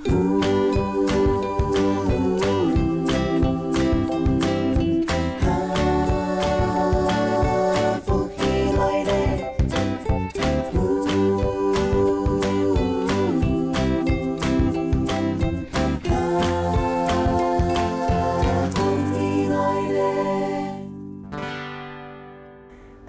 大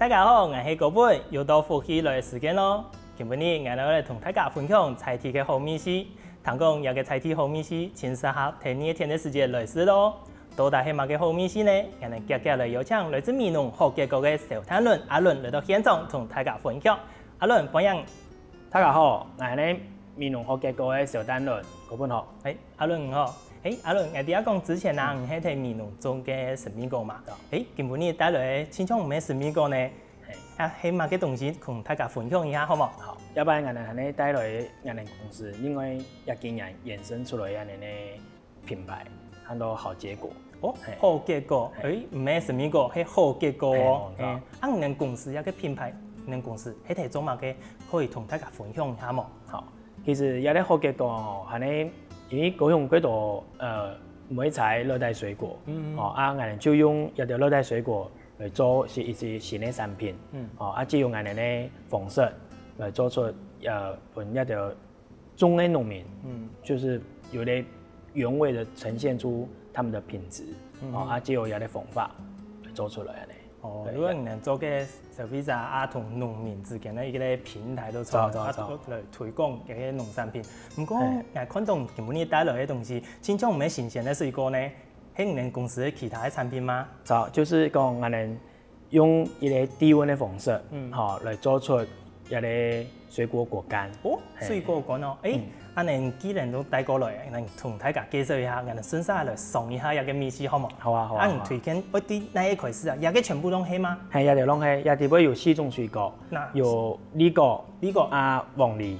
家好，我是高本，又到福气来的时间咯。今日我来同大家分享菜地的好美食。听讲有个菜地好美食，请适合第2天的时间来试咯。到底是乜嘅好美食呢？我哋接下来有请来自闽南好结果的邵坦伦阿伦来到现场同大家分享。阿伦，欢迎。大家好，我係闽南好結果嘅邵坦倫，高本好。阿倫你好。阿倫，我哋講之前啊，你係睇闽南做嘅神秘果嘛？今日帶來親像咩神秘果呢？係乜嘅東西同大家分享一下好冇？好，要不然我哋係帶來我哋公司因為一幾年衍生出來我哋嘅品牌，很多好結果。哦，好結果，唔係神秘果，係好結果哦。我哋公司有個品牌，我哋公司係睇做乜嘅，可以同大家分享一下冇？好，其實有啲好結果哦，係因為高雄幾多每採熱帶水果，我哋就用一條熱帶水果來做是一些新的產品，就用我哋的方式來做出本一條中的農民，就是有啲原味的呈現出他們的品質，就有一啲方法來做出來嘅。哦，如果你能做嘅消費者同農民之間嘅一個平台都做，來推廣嘅啲農產品。不過，我看到今日帶來嘅東西，真正唔係新鮮嘅水果呢？係你哋公司嘅其他嘅產品嗎？就是講我哋用一個低溫嘅方式，來做出一個水果果乾。哦，水果乾哦，阿您既然都帶過來，能同大家介紹一下，我哋順勢來送一下一個美食好冇？好啊，好啊。推薦我啲哪一塊是啊？一個全部都係嗎？係，一條攏係，一條會有4種水果，有梨果、黃梨、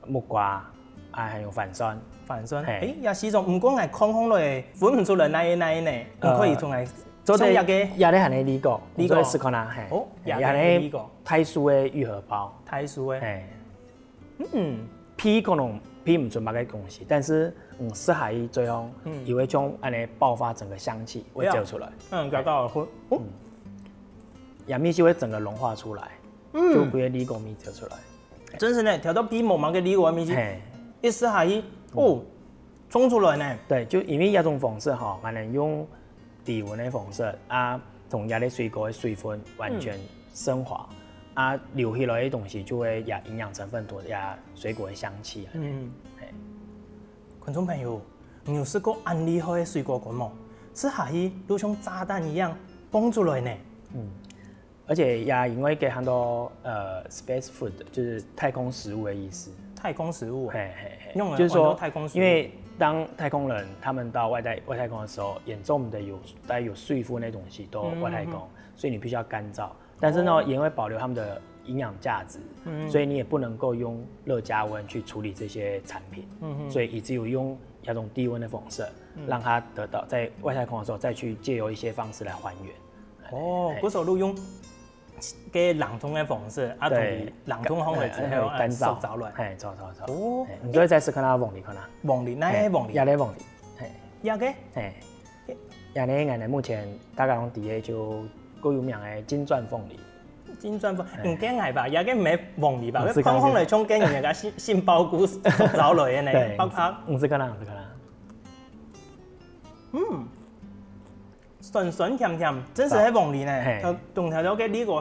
木瓜，還有帆酸。帆酸，有4種，唔過係空空來分唔出來哪一呢？唔可以同係做一個。有啲係你梨果，你可以試看下。哦，有啲梨果。泰酥嘅玉荷包。泰酥嘅。皮可能皮唔出乜嘅東西，但是適合於最後，也會將安尼爆發整個香氣會走出來。搞到會，楊米就會整個融化出來，就不會梨果米走出來。真是呢，調到皮毛毛嘅梨果米，一適合於衝出來呢。對，就因為一種方式哈，我能用低溫嘅方式同一啲水果嘅水分完全升華。留起來的東西就會有營養成分多，有水果的香氣。觀眾朋友，你有試過咁厲害的水果乾冇？是可以如像炸彈一樣蹦出來呢？而且也因為給很多space food，就是太空食物的意思。太空食物，就是說太空食物，因為當太空人他們到外太空的時候，眼中的帶有水分的東西都外太空，所以你必須要乾燥。但是呢，也會保留它們的營養價值，所以你也不能夠用熱加溫去處理這些產品，所以以只有用一種低溫的方式，讓它得到在外太空的時候再去借由一些方式來還原。哦，嗰時候都用嘅冷凍的方式，同冷凍好嚟之後乾燥落嚟，燥。哦，你再試看下黃梨，黃梨，哪係黃梨？也係黃梨，也嘅，也係我哋目前大家講第一就。夠有名嘅金鑽鳳梨，金鑽鳳，唔驚係吧？有嘅唔係黃梨吧？佢空空嚟衝擊人家杏鮑菇找來嘅呢，包括唔知㗎啦。酸酸甜甜，真是係黃梨呢。同頭嘅呢個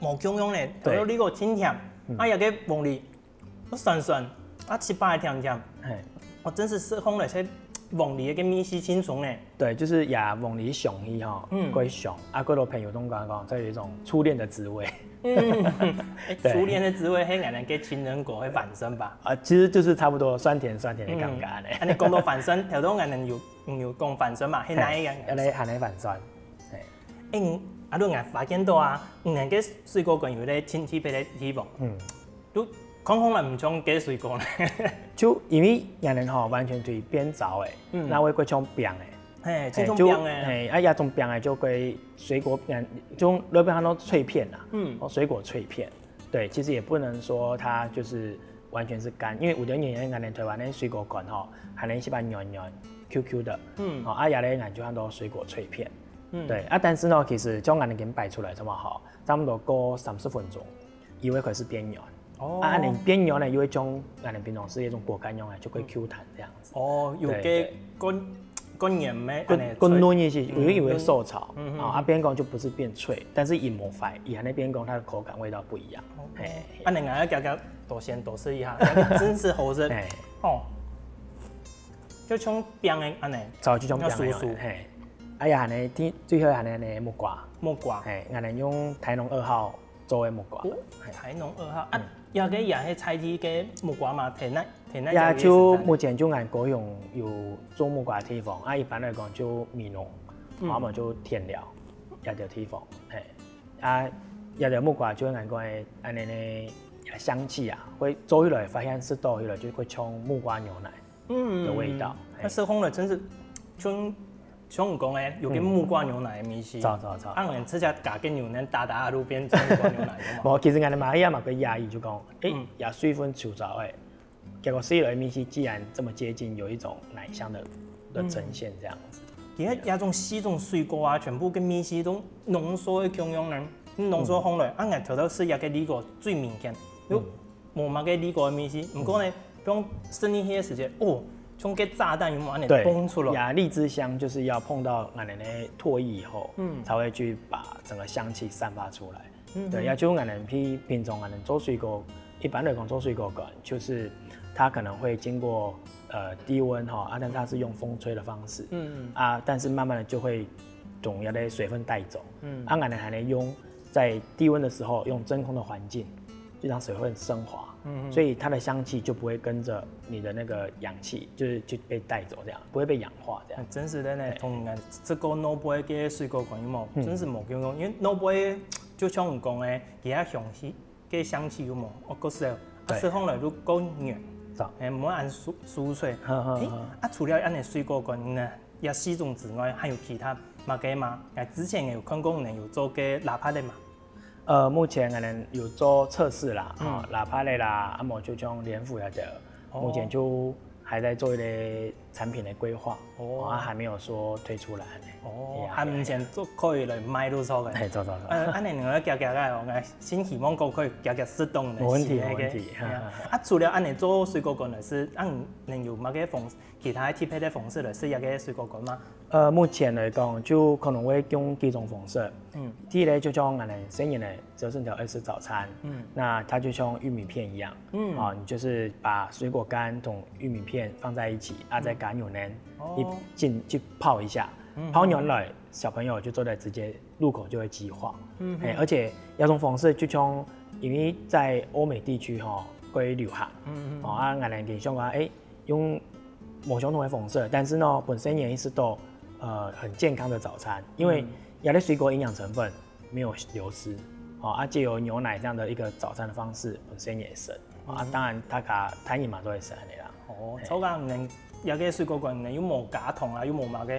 冇薑薑呢，同到呢個清甜，有嘅黃梨，酸酸，七八甜甜，我真是適空嚟食。黃梨嘅米絲清爽呢？對，就是呀，黃梨香氣哈，歸香。嗰度朋友都講，這有一種初戀的滋味。初戀的滋味係我哋嘅情人果嘅反身吧？其實就是差不多酸甜的感覺咧。你講到反身，頭先我哋要講反身嘛，係哪一樣？係你反酸。阿都我發現到啊，我哋嘅水果乾有啲親戚俾你希望，都空空嚟唔種嘅水果咧。就因為人哋完全對變糟誒，那會嗰種病誒，這種病誒，一種病誒就歸水果病，種那邊很多脆片啦，水果脆片，對，其實也不能說它就是完全是干，因为有的人俺们台湾的水果干吼，还能是把软软 QQ 的，也咧俺就很多水果脆片，对但是呢，其实将俺们给摆出来这么好，差不多过30分钟，以为可是边软。俺们边软呢，因为将俺们平常是一种果干用就会 Q 弹这样子。有给干黏咩？干嫩一些，以为受潮，边干就不是变脆，但是一磨发，以前那边干它的口感味道不一样。你硬要加多先多试一下，真是好吃。就像冰的安尼，就像冰的。哎呀，最后还木瓜。木瓜。俺们用台农2号做的木瓜。台农2号也个也是采集嘅木瓜嘛，提那也就目前就俺高雄有做木瓜的地方，一般来讲就米农，我们就田寮也条地方，也条木瓜就俺讲的安尼呢香气会做起来发现是多起来就会冲木瓜牛奶的味道。那色烘了真是像我讲的，有个木瓜牛奶的米西，人吃下加个牛奶打路边做木瓜牛奶的嘛。其实俺的玛利亚嘛个压抑就讲，也水分粗糙结果吃了米西既然这么接近，有一种奶香的呈现这样子。其实也种4种水果全部跟米西都浓缩的功用呢，浓缩烘来，俺头是也个李果最明显，无嘛个李果的米西，不过呢，比如生日迄个时间像个炸弹有冇安尼崩出来？雅荔枝香就是要碰到俺们的唾液以后，才会去把整个香气散发出来。对，也就俺们平常俺们做水果，一般来讲做水果干，就是它可能会经过低温但是它是用风吹的方式，但是慢慢的就会总要的水分带走，俺们还能用在低温的时候用真空的环境，就让水分升华。所以它的香气就不会跟着你的那个氧气，就被带走，这样不会被氧化这样。真是的呢，同这个脑杯嘅水果干有冇？真是冇用，因为脑杯就像我讲的，其他香气嘅香气有冇？我觉得吃烘来都够软，唔好按酥脆。除了按你水果干呢，也4种之外，还有其他嘛嘅嘛？之前有看过有做嘅喇叭的嘛？目前可能有做测试啦，喇叭类啦，么就像联府的，目前就还在做一类产品的规划，还没有说推出来。还目前做可以来卖都错嘅。走。安尼两个夹嘅，我新希望可以夹适当的。没问题。除了安尼做水果干，是能有乜嘅其他特别的方式来试一个水果干吗？目前来讲，就可能会用几种方式。第一类就像我们生年的折顺条20早餐，那它就像玉米片一样，你就是把水果干同玉米片放在一起，再加牛奶，去泡一下，泡牛奶，小朋友就坐在直接入口就会激化。而且有种方式就像，因为在欧美地区会流行，我们给想讲，用某相同的方式，但是呢，本身也是都很健康的早餐，因为有的水果营养成分没有流失，借由牛奶这样的一个早餐的方式，本身也省，当然它餐饮嘛都会省的啦。草甲唔能有个水果干能有冇加糖啊，有冇嘛个，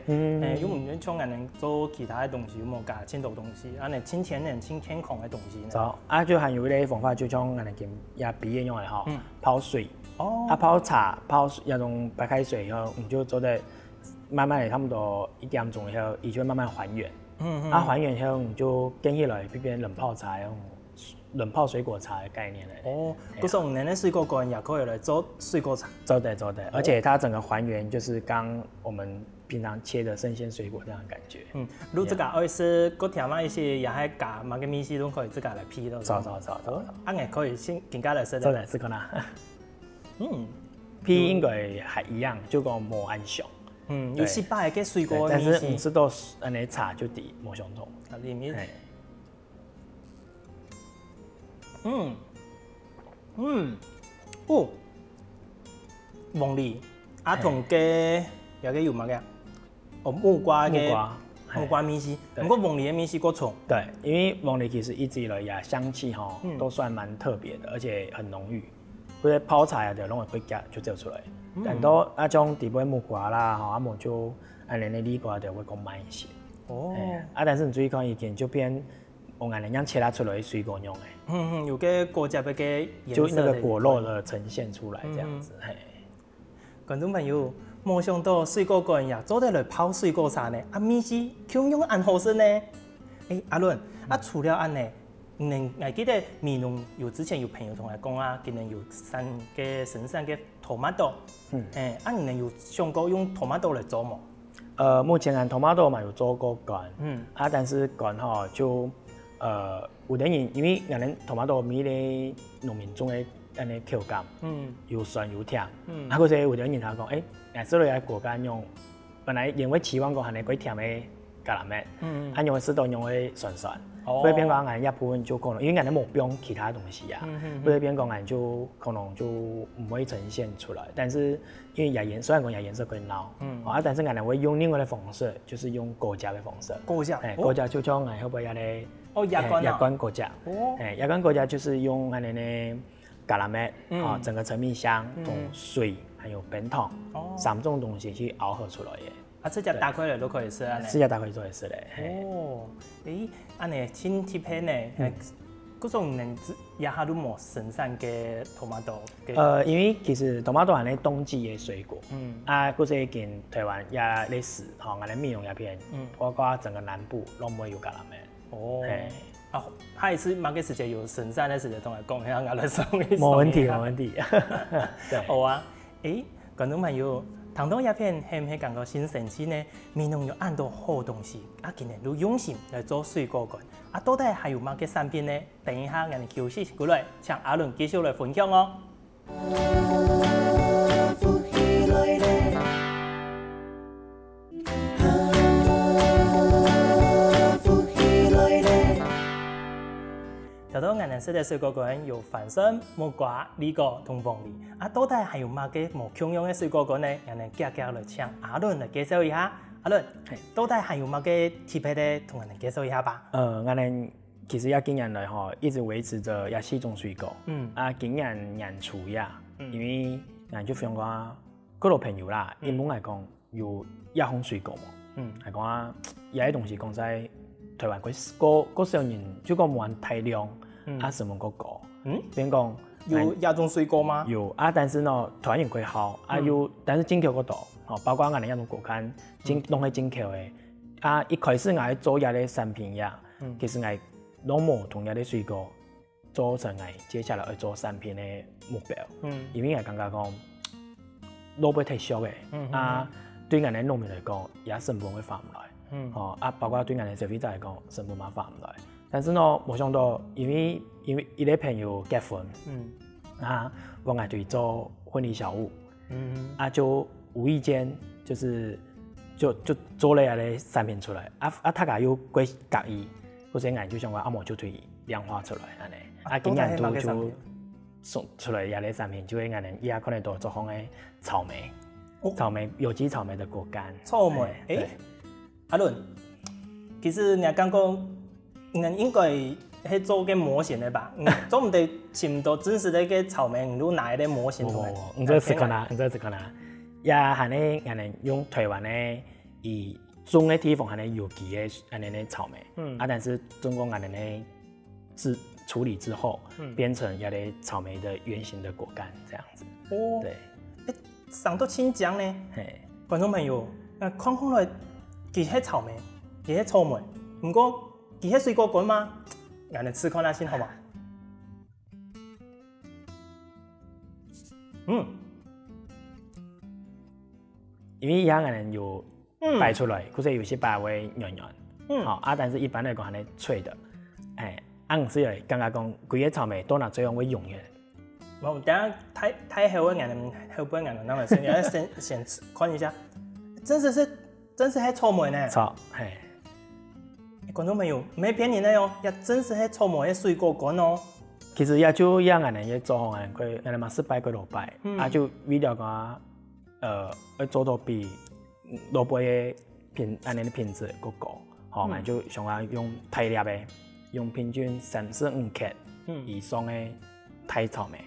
有唔能像能做其他的东西，有冇加轻度东西，能轻甜人轻健康的东西呢？走，就还有一类方法，就像能也鼻炎用的泡水。泡茶、泡那种白开水以后，你就坐在慢慢的差不多1点钟以后，它就会慢慢还原。还原以后，你就跟起来变冷泡茶，用冷泡水果茶的概念嘞。就是我们的水果干也可以来做水果茶。做的，而且它整个还原就是刚我们平常切的生鲜水果这样的感觉。如果这个二是搁添嘛一些也还加嘛个米西都可以自家来批的。走。也可以先更加来试。做的试看啦。批应该还一样，就讲无安详。有失败嘅水果，但是唔是都安尼茶就抵无相同。里面，凤梨同嘅有个有嘛嘅，木瓜米西，不过凤梨的米西过重。对，因为凤梨其实一直以来呀香气都算蛮特别的，而且很浓郁。或者泡茶啊，就拢会加就做出来。但都种底部木瓜啦，么就连的李瓜就会讲慢一些。但是你注意看一点，就偏我俺能切拉出来水果用的，有个果汁的个颜色，就那个果肉的呈现出来这样子。嘿，观众朋友，没想到水果干也做得来泡水果茶呢，咪是kyung用安好生呢？阿伦，除了安呢，我记得米农之前有朋友同我讲啊，今年有生产嘅tomato，你有想过用 tomato 来做吗？目前按 tomato 嘛有做过干，但是干吼就有啲人因为俺哋 tomato 米咧农民种嘅安尼口感，又酸又甜，嗰時有啲人他講，俺做落嚟果乾用，本來因為期望講係你幾甜嘅橄欖咩，俺用嘅適當用嘅酸酸，所以變講俺一部分就可能因為俺哋冇用其他東西啊，所以變講俺就可能就唔會呈現出來，但是因為椰鹽雖然講椰鹽色會撈，但是俺哋會用另外嘅方式，就是用果醬嘅方式，果醬就將俺會不會有啲壓乾果醬，壓乾果醬就是用俺哋呢。橄欖咩整個陳皮香同水還有冰糖3種東西去熬合出來嘅。這隻打開來都可以食啊？這隻打開都可以食咧。安尼新貼片呢？嗰種能一下都冇生產嘅 tomato。因為其實 tomato 係冬季嘅水果，嗰時見台灣也類似，我哋美容一片，包括整個南部都唔會有橄欖咩。下一次馬嘅時間有生產嘅時間同我講，讓我來送你。冇問題，冇問題。好啊，觀眾朋友，聽到一片係唔係感覺新神奇呢？美濃有咁多好東西，今年都用心來做水果乾，到底還有乜嘅產品呢？等一下我哋休息過來，請阿倫繼續來分享哦。到我哋食嘅水果乾有番薯、木瓜、梨果同鳳梨，到底還有乜嘅冇共用嘅水果乾呢？我哋夾夾來請阿倫來介紹一下。阿倫，到底還有乜嘅特別嘅，同我哋介紹一下吧。我哋其實也今年來吼，一直維持着也4種水果。今年年初呀，因為我就想講，嗰度朋友啦，一般來講有一項水果嘛，係講有啲東西講在台灣嗰上年就講冇人大量。什麼個果？邊講有亞種水果嗎？有但是呢，台灣人佢好有，但是進口嗰度，包括我哋亞種果乾，攏係進口嘅。一開始我做一啲產品呀，其實我攏冇同一啲水果做成我接下來要做產品嘅目標。因為我感覺講，攞杯太少嘅，對我哋農民嚟講，也成本會發唔來。包括對我哋消費者嚟講，成本嘛發唔來。但是呢，冇想到，因為一啲朋友結婚，我哋對做婚禮小物，就無意間就做了一啲產品出來，大家又幾合意，嗰時我就想話冇就推量化出來，今年就送出來一啲產品，就係我哋以後可能都做好嘅草莓有機草莓的果乾。草莓，阿倫，其實你剛講。應該係做嘅模型嘅吧？做唔到尋到真實嘅草莓，你都拿一啲模型出來。唔知是可能，也係呢，人用台灣呢，以種嘅地方係呢有機嘅安尼草莓，但是中國安尼呢處理之後，變成一啲草莓的圓形的果乾，這樣子。對，上到清江呢，觀眾朋友，看看來，佢係草莓，佢係草莓，唔過。佢係水果乾嗎？我哋試看下先，好嗎？因為而家人有擺出來，佢有些擺會軟軟，但是一般來講係脆的。硬是嚟，剛剛講幾個草莓都拿最樣會溶嘅。我等下太後嘅人，後半人那麼先看一下，真是係草莓呢。觀眾朋友，唔係騙人的喲，也真是係草莓嘅水果乾哦。其實也就讓人哋做人佢人哋嘛失敗佢落敗，就為了講要做到比蘿蔔嘅品質更高，我就想話用大粒嘅，用平均3-5克以上嘅大草莓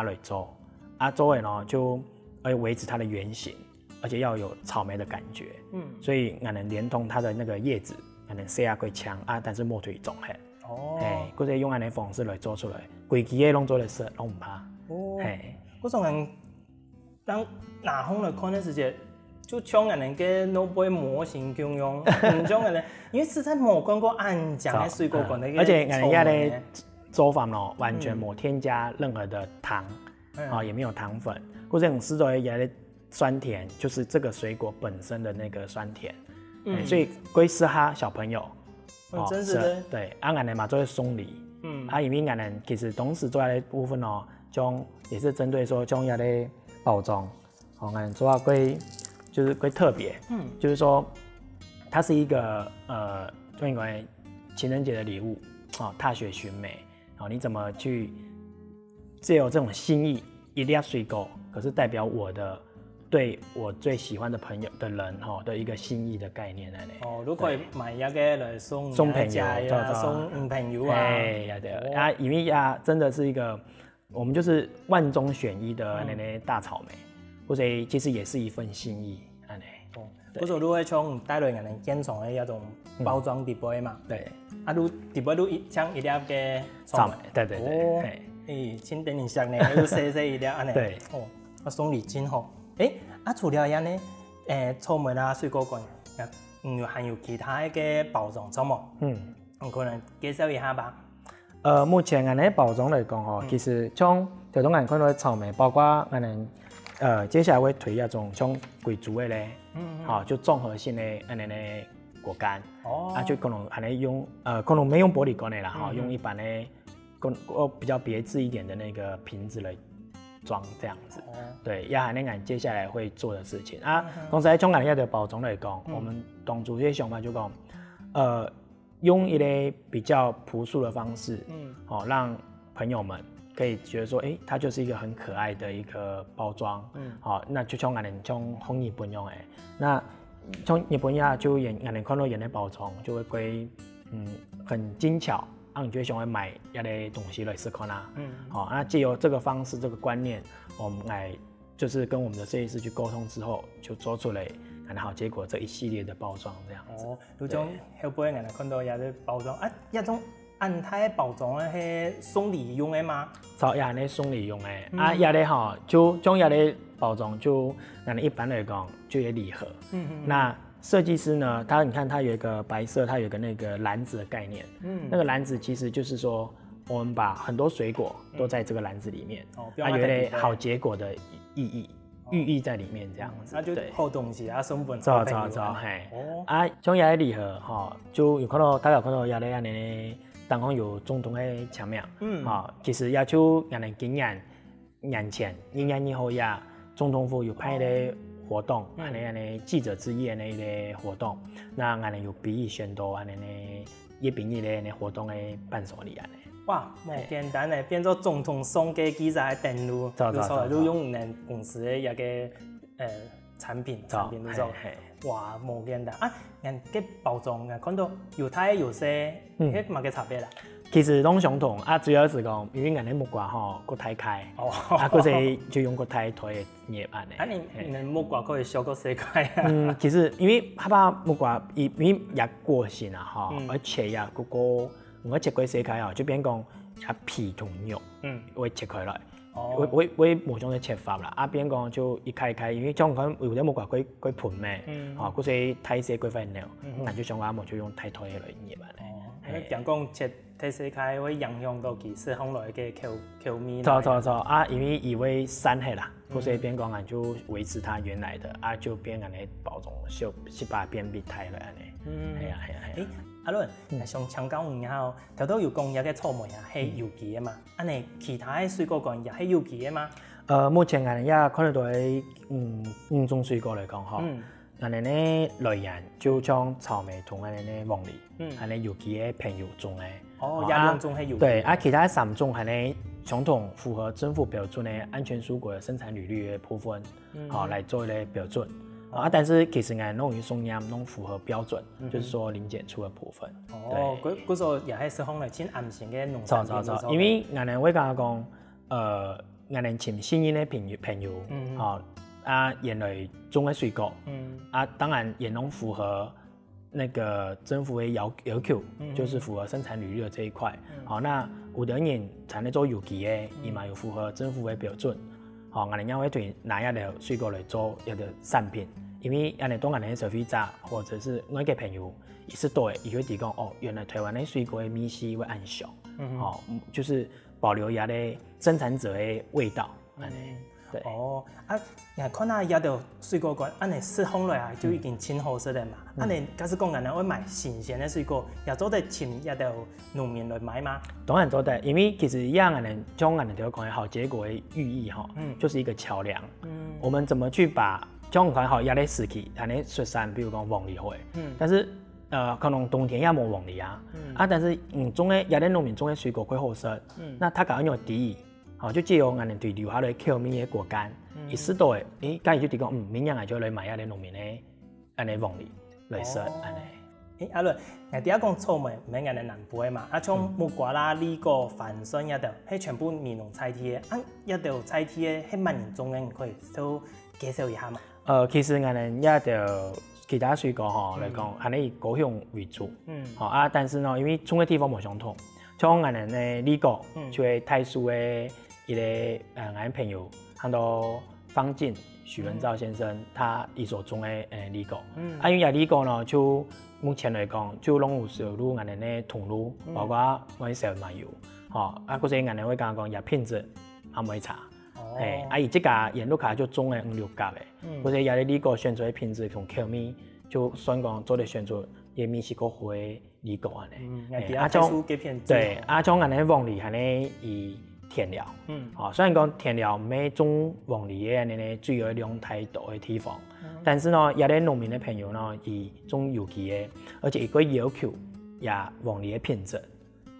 來做，做嘅呢就要維持它的圓形，而且要有草莓的感覺，所以我哋連同它的那個葉子。可能細下佢強但是冇腿重哦，嘿，佫是用安尼方式来做出来，规支个拢做来色，拢唔怕。哦，嘿，嗰种人，当哪方来看的时节，就像安尼个脑杯模型咁样，唔像安尼，因为实在冇看过安酱的水果罐那个，而且安尼的做法咯，完全冇添加任何的糖，也没有糖粉，或者用四周也的酸甜，就是这个水果本身的那个酸甜，所以归适合小朋友。真是的。对，安尼嘛做送礼，因为安尼其实同时做的部分哦，将也是针对说将亚的包装，安做归就是归特别，就是说它是一个就因为情人节的礼物，踏雪寻美，你怎么去借由这种心意，一粒水果，可是代表我的。对我最喜欢的朋友的人的一个心意的概念来哦，如果买一个来送朋友呀，送朋友啊，哎，对啊，因为呀，真的是一个我们就是万中选一的那个大草莓，或者其实也是一份心意，安尼。哦，不是如果从带来人健康的那种包装底杯嘛，对，啊，如底杯如像一粒个草莓，对对对，哎，请等一下呢，又细细一粒安尼，对，哦，啊，送礼真好。除了样呢，草莓啦、水果罐，还有其他嘅包装怎么？可能介绍一下吧。目前安尼包装来讲其实像就种俺看到草莓，包括俺们接下来会推一种像贵族的咧，就综合性的安尼咧果干，就可能安尼用可能没用玻璃罐的啦，用一般的比较别致一点的那个瓶子来。装这样子，对，也还能俺接下来会做的事情啊。同时在从俺亚的包装来讲，我们当初些想法就讲，用一类比较朴素的方式，让朋友们可以觉得说，它就是一个很可爱的一个包装，那就像俺们从红日本用那从日本呀就俺们看到人的包装就会归很精巧。让你觉得想要买一类东西来试看啦，那借由这个方式、这个观念，我们来就是跟我们的设计师去沟通之后，就做出来很好结果这一系列的包装这样子。有种后背人看到一个包装一种安泰包装是送礼用的吗？也是送礼用的，也咧就将也咧包装就一般来讲就有礼盒，那。设计师呢，你看它有一个白色，它有一个那个篮子的概念，那个篮子其实就是说，我们把很多水果都在这个篮子里面，有一类好结果的寓意在里面这样子，那就好东西送本走，嘿，像亚礼盒就有看到大家有看到亚类安尼，当中有总统的墙面，其实也就安尼今年前1年以后呀，总统府有派的。活动，安尼记者之夜那个活动，那安尼有比喻宣导安尼一比一的活动的伴手礼安尼。哇，冇简单的，变做总统送给记者的电路，都用咱公司的一个产品都做。哇，冇简单啊！人个包装啊，看到有大有小，迄嘛个差别啦。其实拢相同主要是讲，因为俺的木瓜个太开，个是就用个太推捏安尼。你木瓜可以小个细开其实因为他把木瓜因为也过性而且呀我切过细开就变讲也皮同肉，会切开来。我某种的切法啦，变讲就一开，因为像讲有啲木瓜贵盆咩，嗰些太细贵份料，那就像我就用太推来捏安尼。讲讲切太细开会影响到其适方来嘅口味。因为以为散黑啦，嗰些变讲就维持它原来的就变安尼包装是把变变态了安尼。系啊。阿伦，像香港然后头都有讲有个草莓系有机的嘛，安尼其他的水果干也系有机的吗？目前俺也看得到5种水果来讲安尼呢来源就像草莓同安尼呢凤梨，安尼有机的偏有种的。也2种系有机。对其他3种安尼相同符合政府标准的安全蔬果的生产履历的部分，来做一个标准。但是其实俺弄于松烟弄符合标准，就是说零检出的部分。嗰时候也系适方来请安心嘅农产品。因为俺哋会讲，俺哋请新鲜的朋友，原来种的水果，当然也能符合那个政府的要求，就是符合生产履历的这一块。好，那有的人产咧做有机的，伊嘛有符合政府的标准。好，我哋也会对拿一条水果来做一条产品，因为安尼当安尼消费者或者是我嘅朋友，伊是对，伊会提供哦，原来台湾的水果的米系会按上，就是保留遐个生产者的味道，安尼。对哦，你看那遐条水果干，安尼释放落来就已经清好食的嘛。安尼假使讲安尼会卖新鲜的水果，也做得请遐条农民来买吗？当然做得，因为其实一样安尼，将安尼条讲好结果的寓意哈，就是一个桥梁。我们怎么去把将讲好压力时期，安尼雪山，比如讲黄梨会，但是可能冬天也无黄梨啊，但是种的亚啲农民种的水果会好食，那他搞用第一。好，就借由俺哋对留下来口味的果干，伊适度的，假如就提讲，明年就来买下啲农民的安尼黄梨来食，安尼。阿伦，俺第一讲草莓，唔免俺哋南部的嘛，像木瓜啦、梨果、番薯一条，係全部闽南菜系的，一条菜系的係萬人種的，可以都介紹一下嘛？其實俺哋一條其他水果吼來講，係以高雄為主，但是呢，因為種的地方唔相同，像俺哋呢梨果，就係太素的。一个俺朋友，他到方进许文照先生，他伊所种的梨果，因为梨果呢，就目前来讲，就拢有收入俺哋呢通路，包括我小嘛有，嗰些俺哋会讲也品质还没差，伊这家沿路卡就种的5、6甲的，嗰些梨果选择的品质同口味，就算讲做的选择也米是个好的梨果安尼，对，种俺哋黄梨安尼伊。田寮，虽然讲田寮唔系种黄梨嘅呢水有量太多的地方，但是呢，有啲农民的朋友呢，伊种有机的，而且伊个要求也黄梨的品质，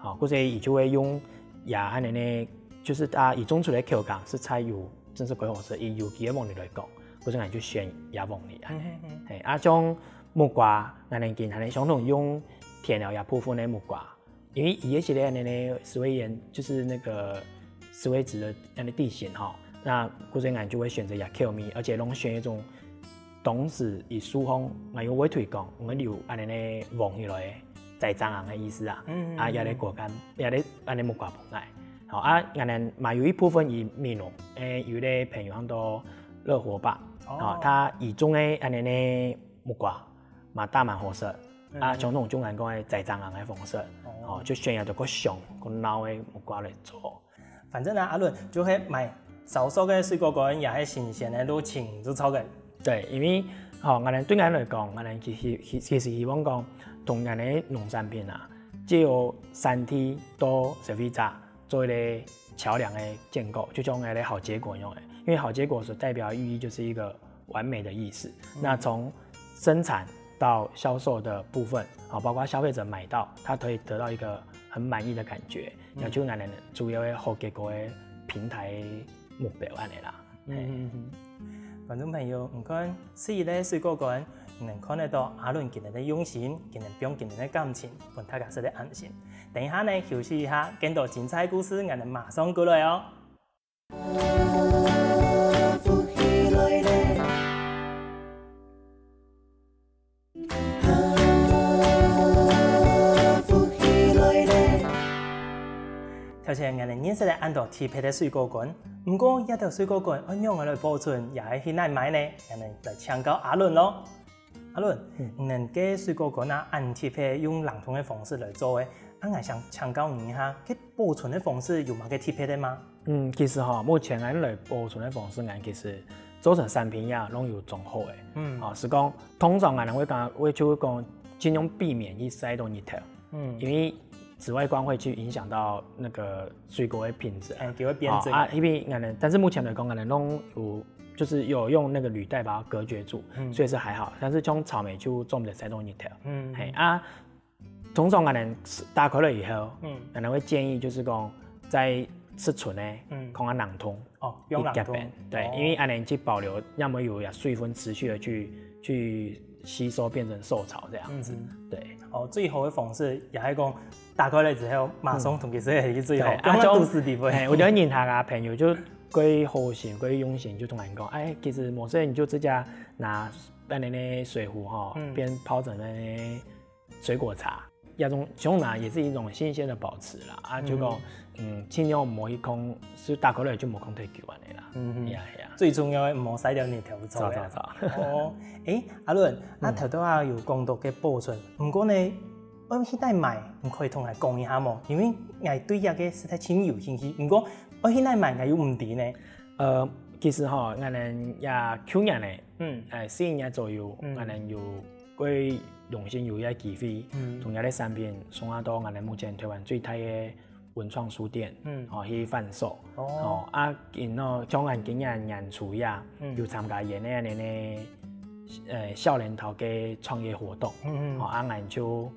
嗰些伊就会用也安尼呢，就是伊种出来口感是采有真是几好食，以有机的黄梨来讲，嗰种人就选也黄梨种木瓜，安尼见安尼相同用田寮也部分的木瓜，因为伊些咧呢，石灰岩就是那个。石灰质的那个地形哈，那古人俺就会选择亚克米，而且拢选一种当时以疏风，俺有会推广，我们有安尼呢黄起来栽赃人的意思啊，也咧果干，也咧安尼木瓜碰来，好俺哋嘛有一部分以闽南，有咧朋友很多热火把，他以种的安尼呢木瓜嘛大蛮好食，像种种俺讲的栽赃人的方式，就选一个上个老的木瓜来做。反正阿伦就去买少数的水果干，也係新鮮的都清就炒嘅。对，因为我哋对俺来讲，我哋其實希望講同人的農產品啊，借由3T 到消費者做一個橋梁的建構，就像我哋好結果用的，因為好結果所代表的寓意就是一個完美的意思。那從生產到銷售的部分，包括消費者買到，他可以得到一個很滿意的感覺，也就我哋主要的好結果的平台目標安尼啦。觀眾朋友，唔該，試一個水果乾，能看得到阿倫今日的用心，今日表今日的感情，讓大家識得安心。等一下呢，休息一下，更多精彩故事，我哋馬上過來哦。頭先我哋認識了很多特別的水果乾，不過一條水果乾按樣我來保存，也係去哪買呢？我哋來請教阿倫咯。阿倫，你嘅水果乾啊，按特別用冷凍的方式來做嘅，我想請教你一下，佢保存的方式有冇個特別的嗎？其實目前我來保存的方式，其實做成產品也攏有種好嘅。是講通常我就會講盡量避免去曬到日頭，因為紫外光會去影響到那個水果的品質，就會變質。因為但是目前來講，攏就是有用那個鋁袋把它隔絕住，所以是還好。但是像草莓就做唔到曬到日頭。通常打開了以後，會建議就是講在室存呢，看下冷凍，用冷凍，對，因為去保留，讓沒有水分持續的去吸收變成受潮這樣子，對。最好的方式也係講打開嚟之後，馬上同佢說係最好。都是地方。我覺得人下朋友就歸好心歸用心，就同人講，其實某些人就直接拿安尼呢水壶哈，边泡着那水果茶，那种熊拿也是一种新鲜的保持啦。啊，就讲尽量磨一空，是大口类就磨空退球安尼啦。最重要的唔好洗掉你条走。哦，阿伦，头拄啊有讲到嘅保存，不过呢，我迄代买，唔可以同我讲一下冇？因为我对遐个实在真有兴趣。不过我迄代买我有问题呢。其实哈，我们也去年呢，4年左右，我们有归用心有一机会，从遐个产品送到我们目前台湾最大的文创书店，去贩售。因将俺今年年初呀，有参加演那年的少年头嘅创业活动，俺就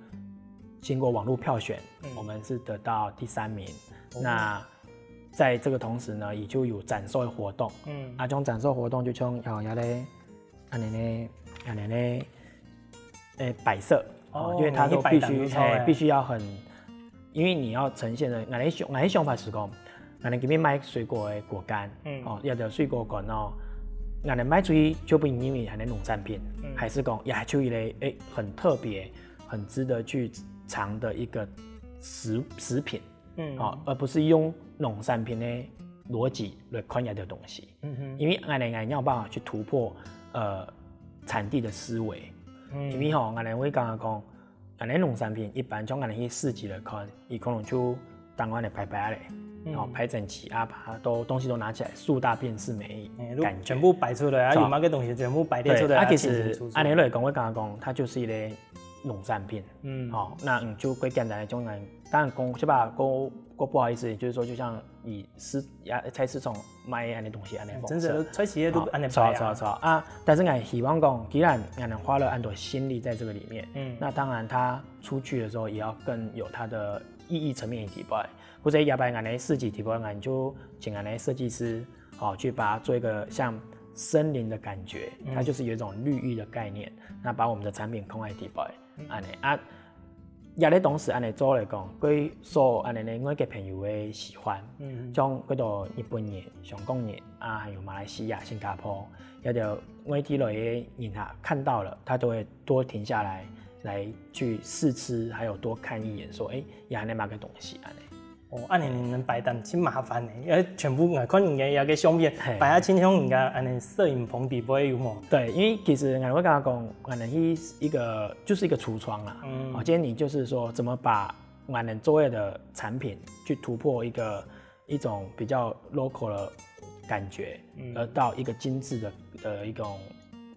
经过网络票选，我们是得到第3名。那在这个同时呢，也就有展售的活动，这种展售活动就像有咧，安尼摆设，因为它都必须要很，因为你要呈现的，俺的想法是讲，俺给你买水果的果干，要的水果干哦，俺的卖出去就不因为俺的农产品，还是讲也就一类很特别、很值得去尝的一个食品。而不是用农产品的逻辑来看遐的东西，因为俺有办法去突破产地的思维，因为俺会刚刚讲，俺的农产品一般从俺去市集来看，伊可能就当俺的排嘞，排整齐啊，把它东西都拿起来，数大便是美，感觉全部摆出来，有哪个东西全部摆列出来。其实按来讲，我刚刚讲，它就是一类农产品，那你就会简单的种人。当然讲是吧，过不好意思，也就是说，就像以菜市场卖安的东西安的方式，真的菜市都安的摆啊。但是俺希望讲，既然俺花了很多心力在这个里面，那当然他出去的时候也要更有它的意义层面提拔。或者要不然俺的设计提拔，俺就请俺的设计师去把它做一个像森林的感觉，它就是有一种绿意的概念，那把我们的产品空来提拔，安的啊。也咧同时安尼做来讲，佢受安尼咧我嘅朋友嘅喜欢，像嗰度日本人、香港人啊，还有马来西亚、新加坡，有啲外地来嘅人看到了，他都会多停下来去试吃，还有多看一眼，说也安尼买个东西安尼。安尼能摆单真麻烦呢，因为全部我看人家有个相片摆下亲像人家安尼摄影棚底不会有冇？对，因为其实我刚刚讲，我们一个就是一个橱窗啦。今天你就是说怎么把我们作业的产品去突破一种比较 local 的感觉，而到一个精致的一种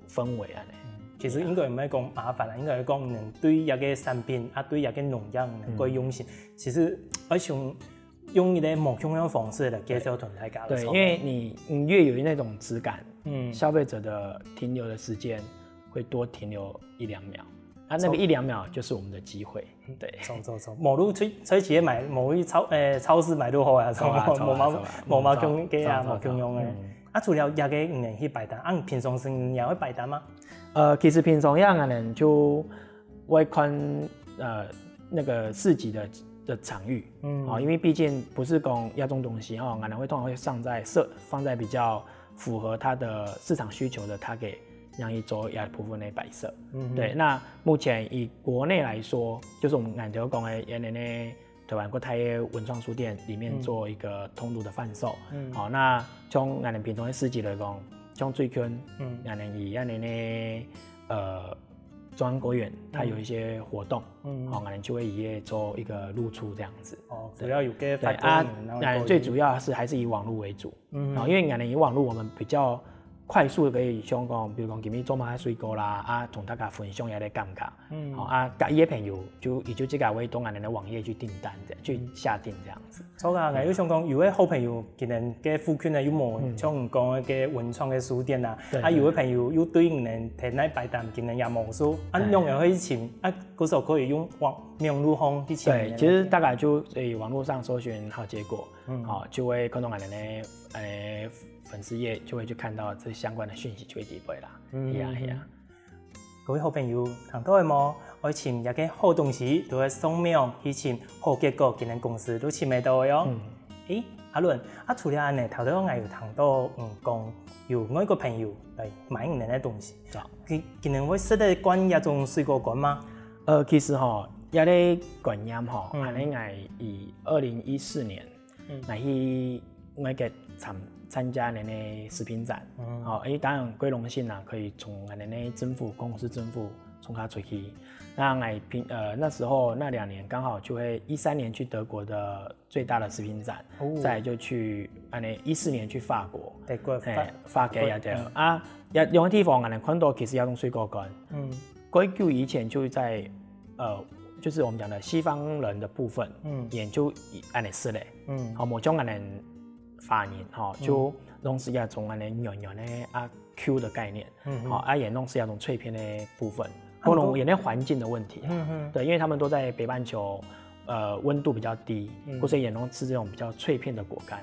氛围安尼。其实应该唔係講麻煩啦，應該係講能對一個產品啊，對一個農業能夠用心。其實我想用一個冇同樣的方式來介紹同大家。對，因為你越有那種質感，消費者的停留的時間會多停留1-2秒，那個1-2秒就是我們的機會。對，錯，無路出去買，無去超市買都好啊，冇嘛共嘅啊，冇共用嘅。除了一個人去擺單，平常時你也會擺單嗎？其實平常樣人就會看那個市集的場域，因為畢竟不是講那種東西哦，人會通常會放在比較符合它的市場需求的，它給讓一做一部分的擺設。對，那目前以國內來說，就是我們俺就講的台灣國泰的文創書店裡面做一個通路的販售。好，那從俺們平常的市集來講。像最近，俺們以俺們的中央公園，它有一些活動，俺們就會也做一個露出這樣子。主要有個對啊，俺最主要是還是以網絡為主，因為俺們以網絡我們比較快速可以像講，比如講今日做買水果啦，同大家分享一下感覺，介意的朋友也就這個會到俺們的網頁去訂單，去下訂這樣子。錯噶，我有想講，有位好朋友今年嘅附近啊，有冇像唔講嘅文創嘅書店啊？有位朋友有對唔能提來擺單，今年也冇數，用人可以請，嗰時候可以用網絡方去請。對，其實大概就網絡上搜尋好結果，就會看到俺們的粉絲頁就會去看到這相關的訊息，就會提供啦。係啊。各位好朋友，聽到冇？我請一個好東西，都係送命去請好結果，今年公司都請唔到嘅喲。阿伦，除了安尼，头头我有谈到讲有外国朋友来买你的东西，今年会识得关一种水果馆吗？其实吼，一个观念吼，安尼我以2014年，来去我个参加那个食品展，当然归荣幸啦，可以从那个公司政府从他出去。那那时候那2年刚好就会13年去德国的最大的食品展，再来就去14年去法国，德国法国也对啊，两个地方我们看到其实要用水果馆，很久以前就在就是我们讲的西方人的部分，研究安尼式嘞，某种安尼发言就弄是一种安尼软的Q 的概念，也弄是一种脆片的部分。可能也那环境的问题，对，因为他们都在北半球，温度比较低，所以也能吃这种比较脆片的果干。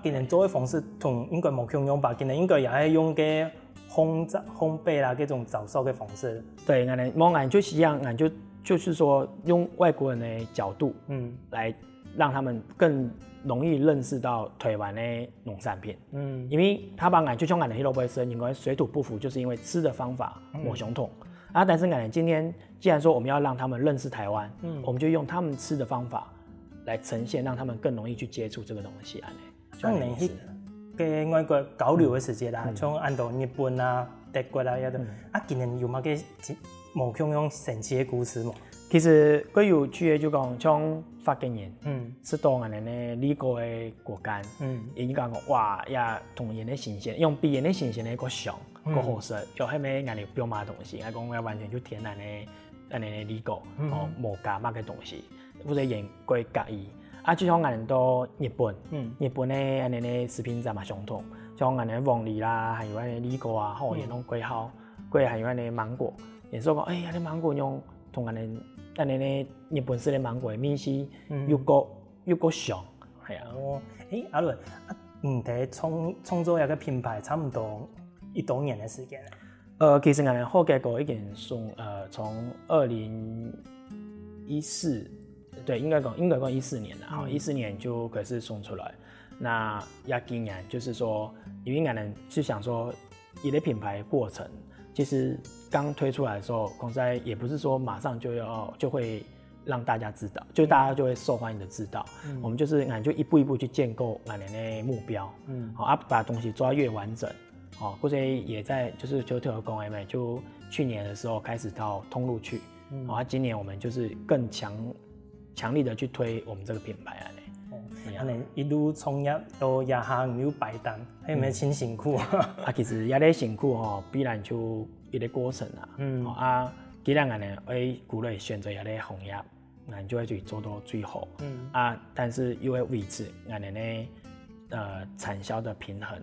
今年做的方式同应该冇共用吧？今年应该也系用嘅烘焙啦，这种早熟的方式。对，俺就是一样，俺就是说用外国人的角度，来让他们更容易认识到台湾的农产品。因为他把俺就像俺的黑萝卜生，因为水土不服，就是因为吃的方法冇相同。但是俺今天既然说我们要让他们认识台湾，我们就用他们吃的方法来呈现，让他们更容易去接触这个东西。像你去跟外国交流的时间啦，像按到日本啊、德国啊，今年有冇嘅冇共用神奇的故事冇？其实最有趣的就像法国人，是当俺的美国的果干，伊讲哇呀，同人的新鲜，用比人的新鲜的个香。个好食，有迄咩人哋标码东西，我讲我完全就天然的美国，无加乜嘅东西，或者盐过介意。就像俺到日本，日本的安尼的食品展嘛相同，像俺的凤梨啦，还有安尼美国啊，也弄过好，还有安尼芒果，也说讲，安尼芒果用同安尼的日本式的芒果的米丝，又个香，系啊。阿伦，在创作一个品牌，差不多1多年的时间了。其实我们后结果已经从2014，对，应该讲14年了哈，14年就开始送出来。那今年就是说，因为我们是想说，一个品牌过程，其实刚推出来的时候，公司也不是说马上就会让大家知道，就大家就会受欢迎的知道。我们就是就一步一步去建构我们的目标，把东西做到越完整。或者也在就是特和公 M 就去年的时候开始到通路去，今年我们就是更强力的去推我们这个品牌一路创业到亚行有摆单，还有没有辛辛苦其实也咧辛苦必然就一个过程既然我们会鼓励选择一个行业，我们就会去做到最好，但是又会维持我们的产销的平衡。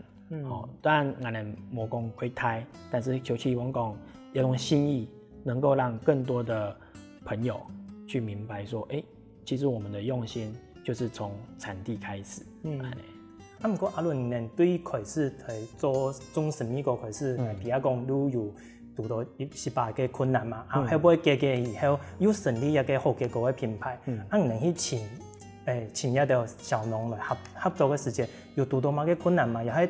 当然我们没讲亏太，但是就希望讲有种心意，能够让更多的朋友去明白说，其实我们的用心就是从产地开始。不过阿伦呢，对开始做中生米果开始，譬如讲都有遇到18个困难嘛，会不会以后又成立一个好结果的品牌？你能去请一条小农来合作的时间，有遇到乜嘅困难嘛？也係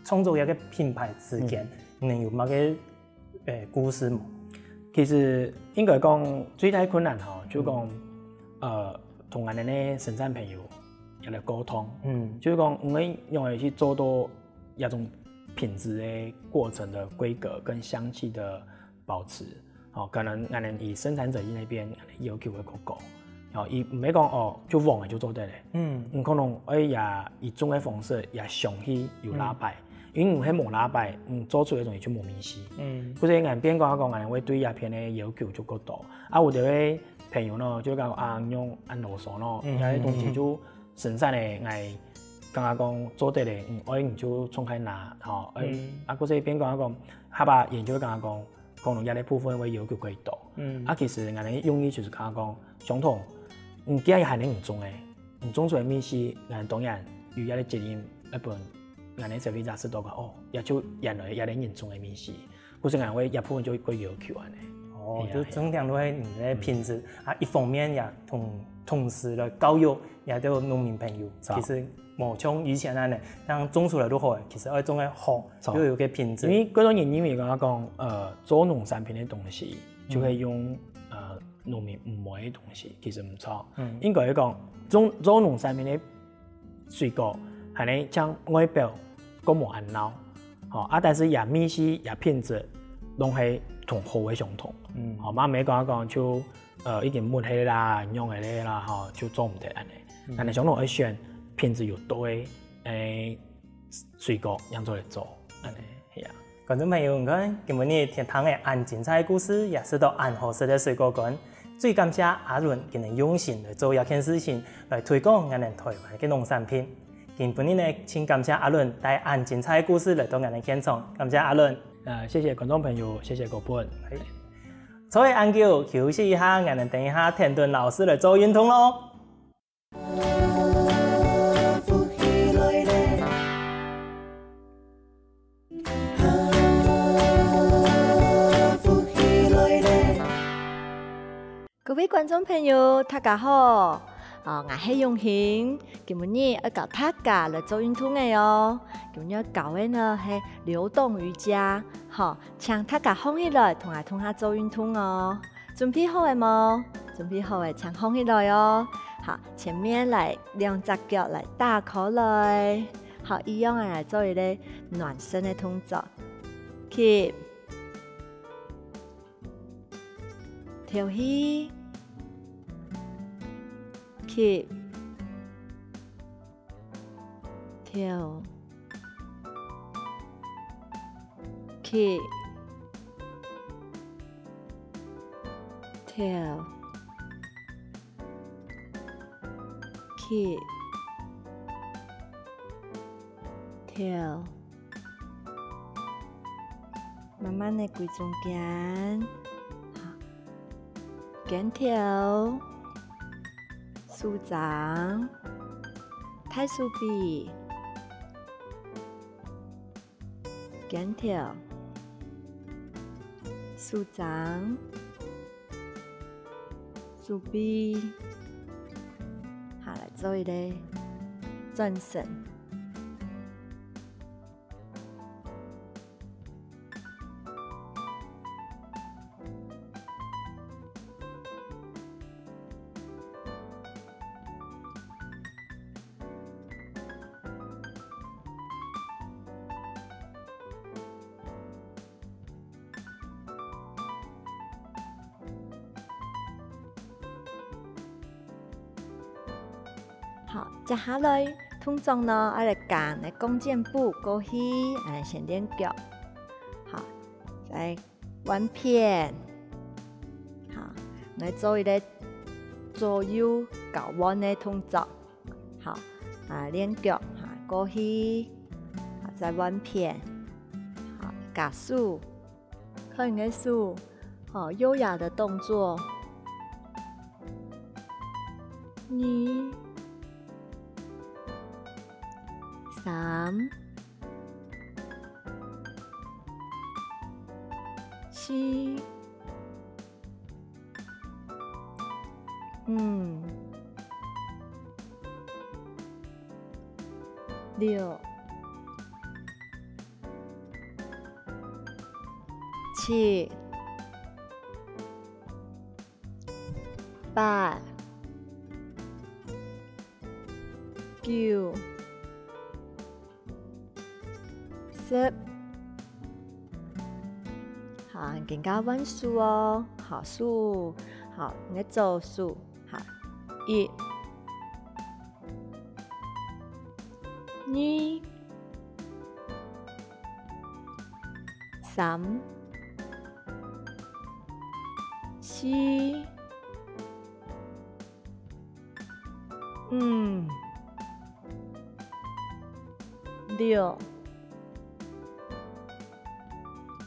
創造一個品牌之間，能有乜嘅故事冇？其實應該講最大困難就講同我哋嘅生產朋友有嚟溝通，就是講我們用嚟去做到一種品質嘅過程的規格跟香氣的保持，可能我哋以生產者那邊要求會較高。伊唔係講就忘了就做得咧，可能也以種嘅方式也上去有拉擺，因為唔係冇拉擺，做出嘅東西就冇意思。或者人邊講人會對鴉片嘅要求就較多。有啲朋友呢就講用羅嗦咯，有啲東西就生產嘅係剛剛講做得咧，你就重開拿，或者邊講下巴研究剛剛講，可能有啲部分會要求較多。其實人哋用意就是剛剛講相同。既然係你唔種嘅，唔種出嚟米絲，人當然有一啲責任一般，人哋消費者知道講也就原來有啲人種嘅米絲，或者人會一部分就會要求安尼。就總體都係你嘅品質一方面也同同时来教育也都农民朋友，其实无像以前安尼，像种出来都好，其实要种得好，又有个品质。因为嗰种人认为讲做农产品的东西就可以用农民唔买的东西，其实唔错。应该讲做农产品的水果，系你将外表个无安闹，但是也米系也品质，拢系同好嘅相同。慢慢讲就已经抹黑啦、用嘅咧啦，就做唔得安尼。但系相同要选品质又对水果样做嚟做，安尼係啊。观众朋友，唔该，今日听堂嘅按精彩故事，也是到按合适嘅水果馆。最感谢阿伦今日用心来做一件事情，来推广我哋台湾嘅农产品。今日呢，请感谢阿伦带按精彩故事来到我哋现场，感谢阿伦。谢谢观众朋友，谢谢各位。坐喺安久休息一下，我哋等一下田顿老师来做运动咯。各位观众朋友，大家好！我係永興，今日要教大家來做運動嘅喲。今日教嘅呢係流動瑜伽，請大家放起來，同下做運動哦。準備好嘅冇？準備好嘅請放起來哦。好，前面嚟兩隻腳嚟打開來，好一樣嚟做一個暖身嘅動作。Keep， 跳起。Keep， 跳 ，Keep， 跳 ，Keep， 跳，慢慢的跪中间，好，跟跳。手掌，太手臂，跟跳，手掌，手臂，好来做一个转身。好，接下來通常呢，我哋揀嘅弓箭步過去，先練腳，好，再彎片，好，我做一個左右交彎嘅動作，好，練腳，過去，好，再彎片，好，加速，看你嘅速，好，優雅的動作，你。3、7、6、7、8、9、10，好，更加穩數哦，好數，好，你做數，好，1、2、3、4、5、6、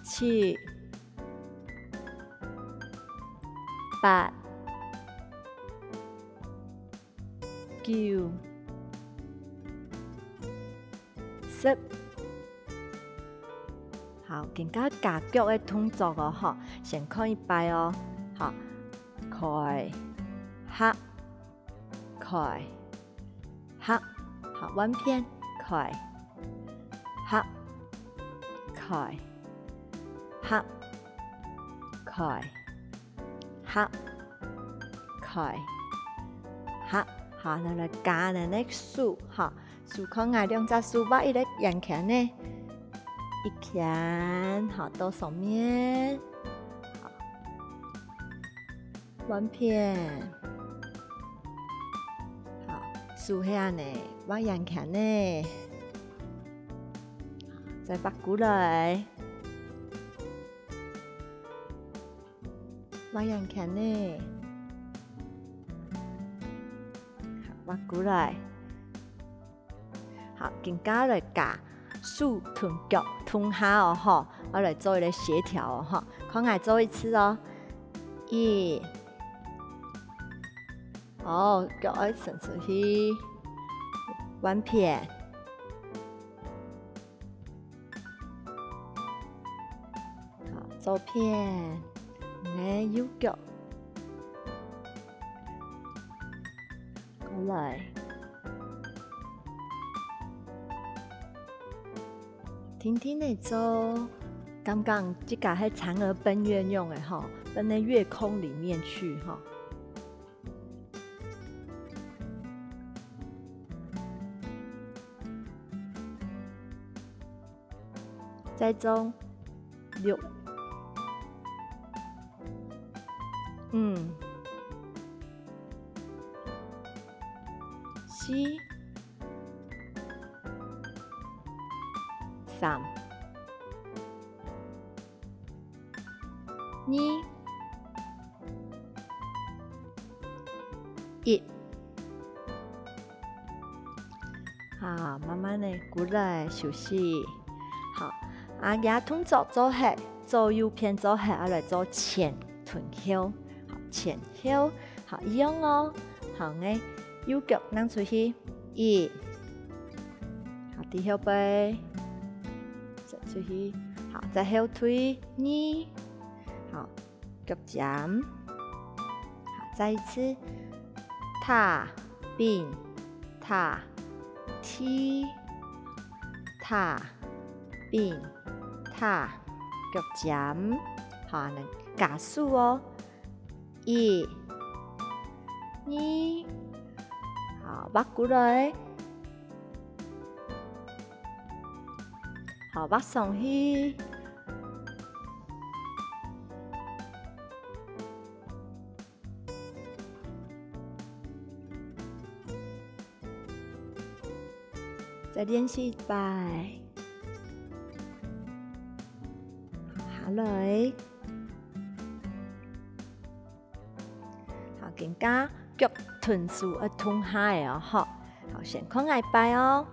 7、8、9、10，好，更加加腳嘅動作哦，嗬，先看一擺哦，好，開、合、开，合，好，弯片，开，合，开，合，开，合，开，合，好，咱来加咱的数，哈，数看下两只数把一个양캔呢，一캔，好，到上面，好，弯片，好，数下呢，把양캔呢，再把过来，把양캔呢。挖过来，好，更加来夹竖臀脚臀下哦，吼，我来做一个协调哦，哈，看我做一次哦，一，哦，脚要伸出去，弯片，好，左片，右脚。来，听听的做，刚刚这个是嫦娥奔月用的哈，奔在月空里面去哈。在中六，七、三、二、一，好，慢慢的过来休息。好，牙痛做下，做右片做下，来做前臀后，好，前后，好，一样哦，好诶。右脚拿出去，一，好，低后背，伸出去，好，再后腿，二，好，脚尖，好，再一次，踏，并，踏，踢，踏，并，踏，腳尖，好，能加速哦，一，二。好，挖過來，好，挖上去，再練習一擺，下來，好，更加。腳臀數要臀下哦，好，好，先看下擺哦，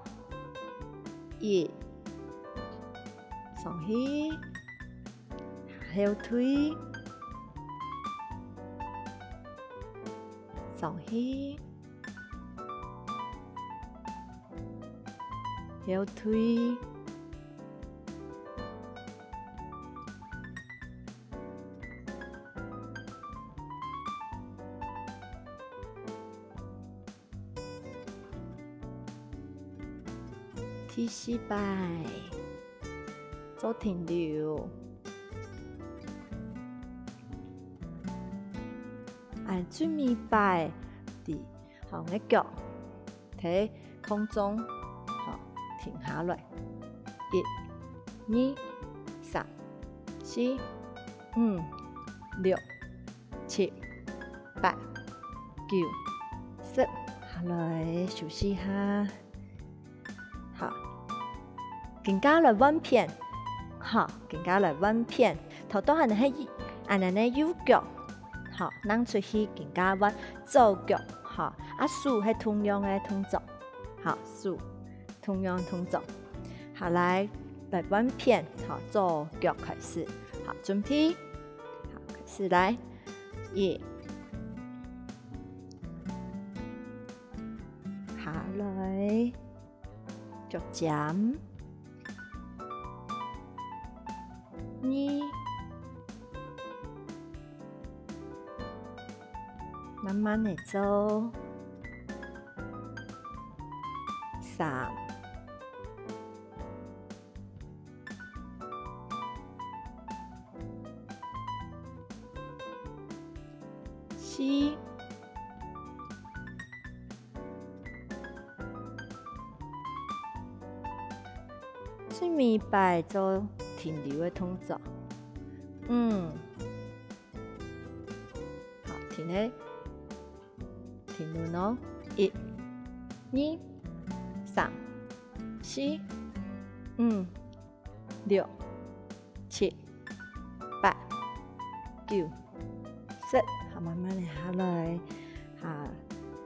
一，上去，後腿，上去，後腿。第四擺，做停留，最尾擺的，好，我腳喺空中，好，停下來，一、二、三、四、五、六、七、八、九、十，下來休息下。好，更加來彎片，好，更加來彎片，頭都係喺按咱的右腳，好，拿出去更加彎左腳，好，數係同樣的動作，好，數同樣動作，好，來彎片，好，左腳開始，好，準備，好，開始來，一，下來。腳尖，二，慢慢地做， 3、4、最明白做停留的动作。好，停咧，停留咯。1、2、3、4、5、6、7、8、9、10。好，慢慢的下來，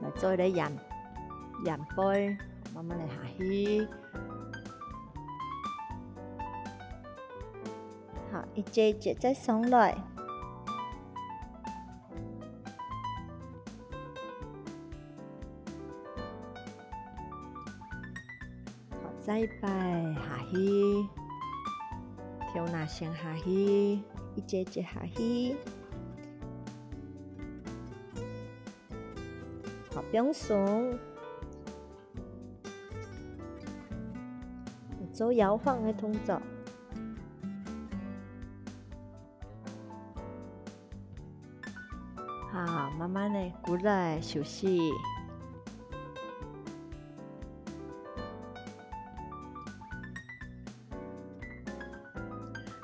來做一個仰背，慢慢的下去。好，一節一節再上來。好，再擺下去，跳那線下去，一節一節下去。好，平順，做搖晃的動作。好，慢慢的過來休息。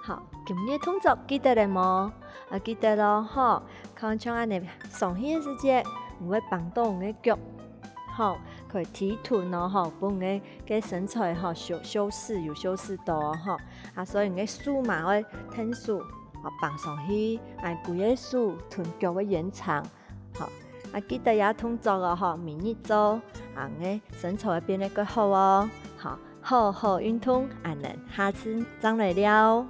好，今日動作記得了冇？記得咯，吼，看像安尼上去的時節，唔會綁到我嘅腳，吼，可以提臀咯，吼，幫我嘅身材吼修飾有修飾到吼，所以我嘅手嘛會挺手。綁上去，規個手臀腳嘅延長，好，記得也動作哦，吼，明日做，嘅身材會變得更好哦，好，好運動，能下次再來了。